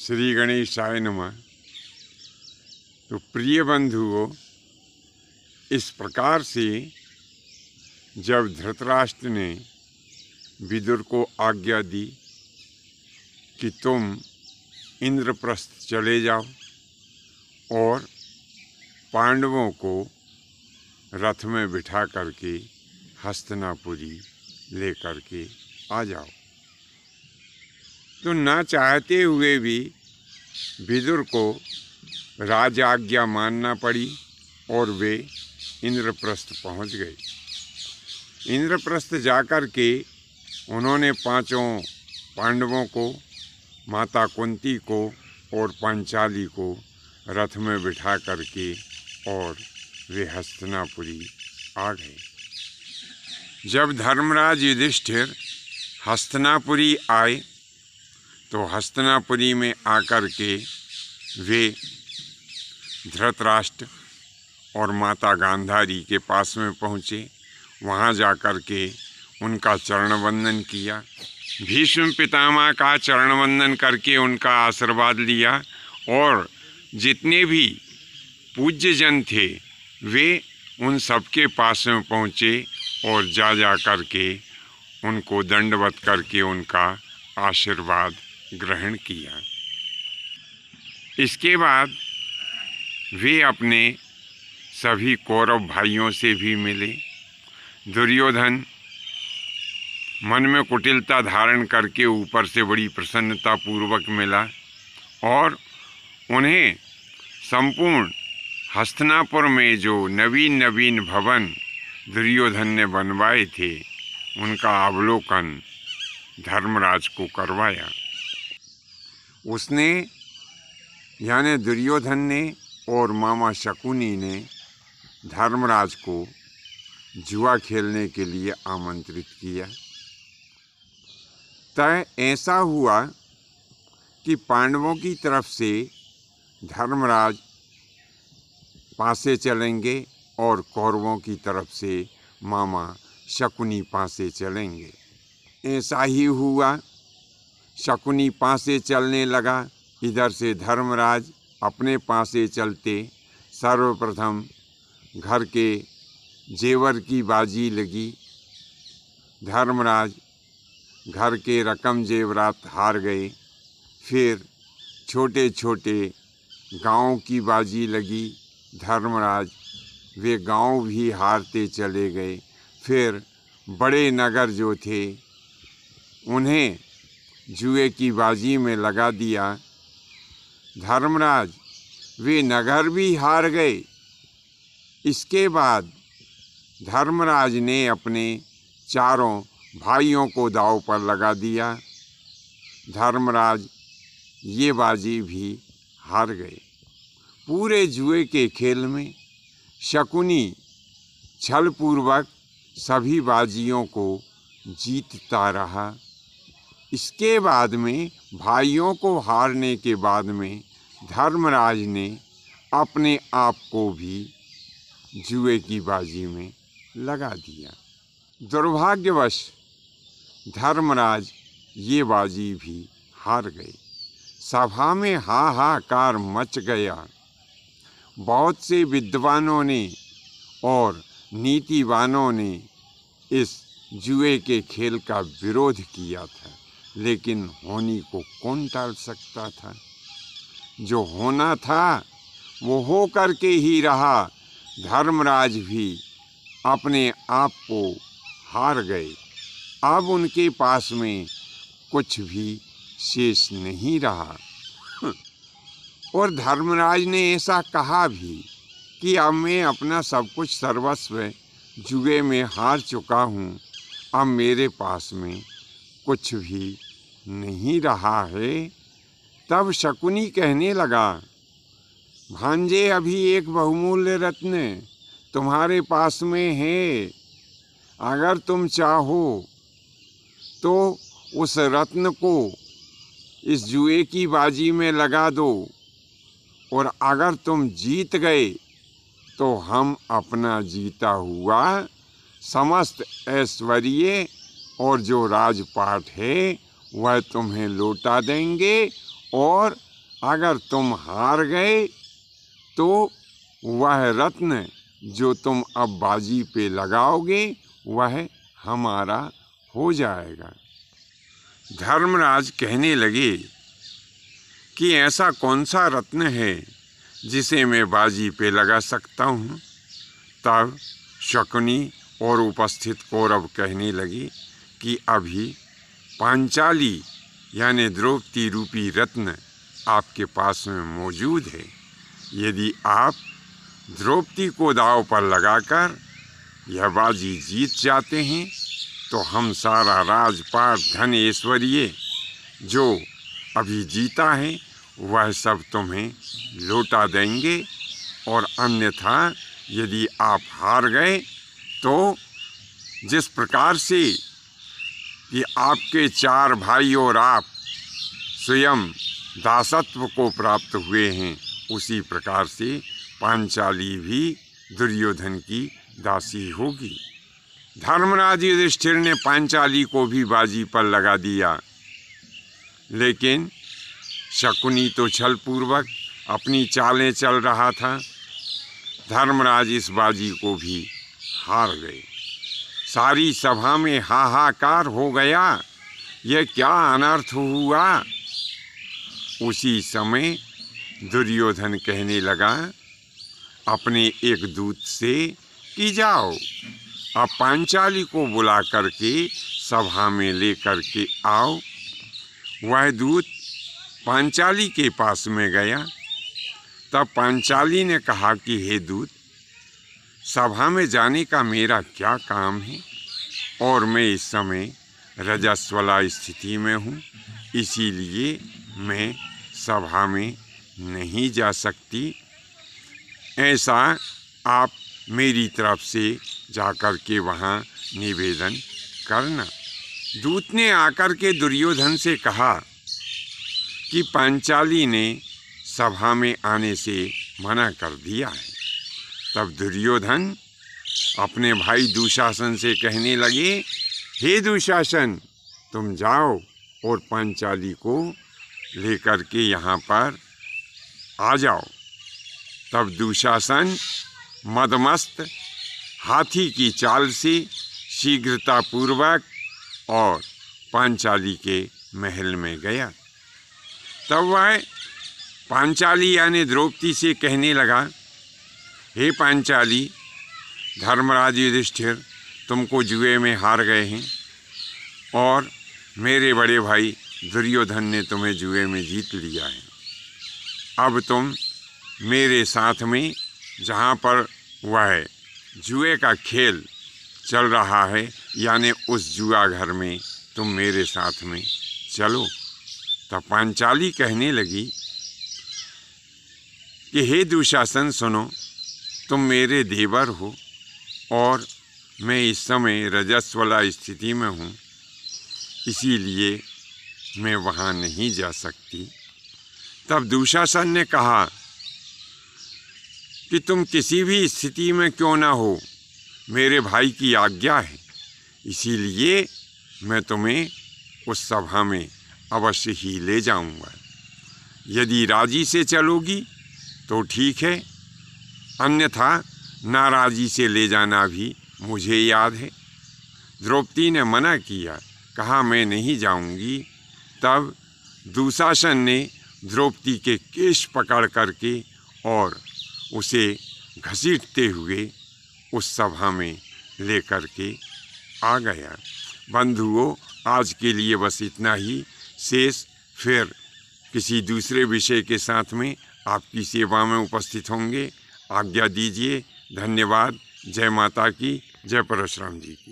श्री गणेशाय नमः। तो प्रिय बंधुओं, इस प्रकार से जब धृतराष्ट्र ने विदुर को आज्ञा दी कि तुम इंद्रप्रस्थ चले जाओ और पांडवों को रथ में बिठा करके हस्तिनापुरी लेकर के आ जाओ, तो ना चाहते हुए भी विदुर को राज आज्ञा मानना पड़ी और वे इंद्रप्रस्थ पहुंच गए। इंद्रप्रस्थ जाकर के उन्होंने पांचों पांडवों को, माता कुंती को और पांचाली को रथ में बिठा करके और वे हस्तिनापुरी आ गए। जब धर्मराज युधिष्ठिर हस्तिनापुरी आए तो हस्तिनापुरी में आकर के वे धृतराष्ट्र और माता गांधारी के पास में पहुँचे। वहाँ जाकर के उनका चरण वंदन किया, भीष्म पितामह का चरण वंदन करके उनका आशीर्वाद लिया और जितने भी पूज्य जन थे वे उन सबके पास में पहुँचे और जा करके उनको दंडवत करके उनका आशीर्वाद ग्रहण किया। इसके बाद वे अपने सभी कौरव भाइयों से भी मिले। दुर्योधन मन में कुटिलता धारण करके ऊपर से बड़ी प्रसन्नता पूर्वक मिला और उन्हें संपूर्ण हस्तिनापुर में जो नवीन नवीन भवन दुर्योधन ने बनवाए थे उनका अवलोकन धर्मराज को करवाया। उसने यानी दुर्योधन ने और मामा शकुनी ने धर्मराज को जुआ खेलने के लिए आमंत्रित किया। तय ऐसा हुआ कि पांडवों की तरफ से धर्मराज पासे चलेंगे और कौरवों की तरफ से मामा शकुनी पासे चलेंगे। ऐसा ही हुआ। शकुनी पासे चलने लगा, इधर से धर्मराज अपने पासे चलते सर्वप्रथम घर के जेवर की बाजी लगी। धर्मराज घर के रकम जेवरात हार गए। फिर छोटे छोटे गाँव की बाजी लगी। धर्मराज वे गांव भी हारते चले गए। फिर बड़े नगर जो थे उन्हें जुए की बाजी में लगा दिया। धर्मराज वे नगर भी हार गए। इसके बाद धर्मराज ने अपने चारों भाइयों को दांव पर लगा दिया। धर्मराज ये बाजी भी हार गए। पूरे जुए के खेल में शकुनी छलपूर्वक सभी बाजियों को जीतता रहा। इसके बाद में भाइयों को हारने के बाद में धर्मराज ने अपने आप को भी जुए की बाजी में लगा दिया। दुर्भाग्यवश धर्मराज ये बाजी भी हार गए। सभा में हाहाकार मच गया। बहुत से विद्वानों ने और नीतिवानों ने इस जुए के खेल का विरोध किया था, लेकिन होनी को कौन टाल सकता था। जो होना था वो हो करके ही रहा। धर्मराज भी अपने आप को हार गए। अब उनके पास में कुछ भी शेष नहीं रहा। और धर्मराज ने ऐसा कहा भी कि अब मैं अपना सब कुछ सर्वस्व जुए में हार चुका हूँ, अब मेरे पास में कुछ भी नहीं रहा है। तब शकुनी कहने लगा, भांजे अभी एक बहुमूल्य रत्न तुम्हारे पास में है। अगर तुम चाहो तो उस रत्न को इस जुए की बाजी में लगा दो और अगर तुम जीत गए तो हम अपना जीता हुआ समस्त ऐश्वर्य और जो राजपाट है वह तुम्हें लौटा देंगे और अगर तुम हार गए तो वह रत्न जो तुम अब बाजी पे लगाओगे वह हमारा हो जाएगा। धर्मराज कहने लगे कि ऐसा कौन सा रत्न है जिसे मैं बाजी पे लगा सकता हूँ। तब शकुनी और उपस्थित कौरव कहने लगे कि अभी पांचाली यानी द्रौपदी रूपी रत्न आपके पास में मौजूद है। यदि आप द्रौपदी को दांव पर लगाकर यह बाजी जीत जाते हैं तो हम सारा राजपाट धन ऐश्वर्य जो अभी जीता है वह सब तुम्हें लौटा देंगे, और अन्यथा यदि आप हार गए तो जिस प्रकार से कि आपके 4 भाई और आप स्वयं दासत्व को प्राप्त हुए हैं उसी प्रकार से पांचाली भी दुर्योधन की दासी होगी। धर्मराज युधिष्ठिर ने पांचाली को भी बाजी पर लगा दिया, लेकिन शकुनी तो छलपूर्वक अपनी चालें चल रहा था। धर्मराज इस बाजी को भी हार गए। सारी सभा में हाहाकार हो गया, यह क्या अनर्थ हुआ। उसी समय दुर्योधन कहने लगा अपने एक दूत से कि जाओ अब पांचाली को बुला करके सभा में लेकर के आओ। वह दूत पांचाली के पास में गया। तब पांचाली ने कहा कि हे दूत, सभा में जाने का मेरा क्या काम है, और मैं इस समय रजस्वला स्थिति में हूँ, इसीलिए मैं सभा में नहीं जा सकती। ऐसा आप मेरी तरफ से जाकर के वहाँ निवेदन करना। दूत ने आकर के दुर्योधन से कहा कि पांचाली ने सभा में आने से मना कर दिया है। तब दुर्योधन अपने भाई दुशासन से कहने लगे, हे दुशासन, तुम जाओ और पांचाली को लेकर के यहाँ पर आ जाओ। तब दुशासन मदमस्त हाथी की चाल से शीघ्रतापूर्वक और पांचाली के महल में गया। तब वह पांचाली यानी द्रौपदी से कहने लगा, हे पांचाली, धर्मराज युधिष्ठिर तुमको जुए में हार गए हैं और मेरे बड़े भाई दुर्योधन ने तुम्हें जुए में जीत लिया है। अब तुम मेरे साथ में जहाँ पर वह जुए का खेल चल रहा है यानी उस जुआ घर में तुम मेरे साथ में चलो। तब पांचाली कहने लगी कि हे दुशासन, सुनो, तुम मेरे देवर हो और मैं इस समय रजस्वला स्थिति में हूँ, इसीलिए मैं वहाँ नहीं जा सकती। तब दुशासन ने कहा कि तुम किसी भी स्थिति में क्यों ना हो, मेरे भाई की आज्ञा है, इसीलिए मैं तुम्हें उस सभा में अवश्य ही ले जाऊंगा। यदि राजी से चलोगी तो ठीक है, अन्यथा नाराज़ी से ले जाना भी मुझे याद है। द्रौपदी ने मना किया, कहा मैं नहीं जाऊंगी। तब दुशासन ने द्रौपदी के केश पकड़ करके और उसे घसीटते हुए उस सभा में लेकर के आ गया। बंधुओं, आज के लिए बस इतना ही। शेष फिर किसी दूसरे विषय के साथ में आपकी सेवा में उपस्थित होंगे। आज्ञा दीजिए। धन्यवाद। जय माता की, जय परशुराम जी की।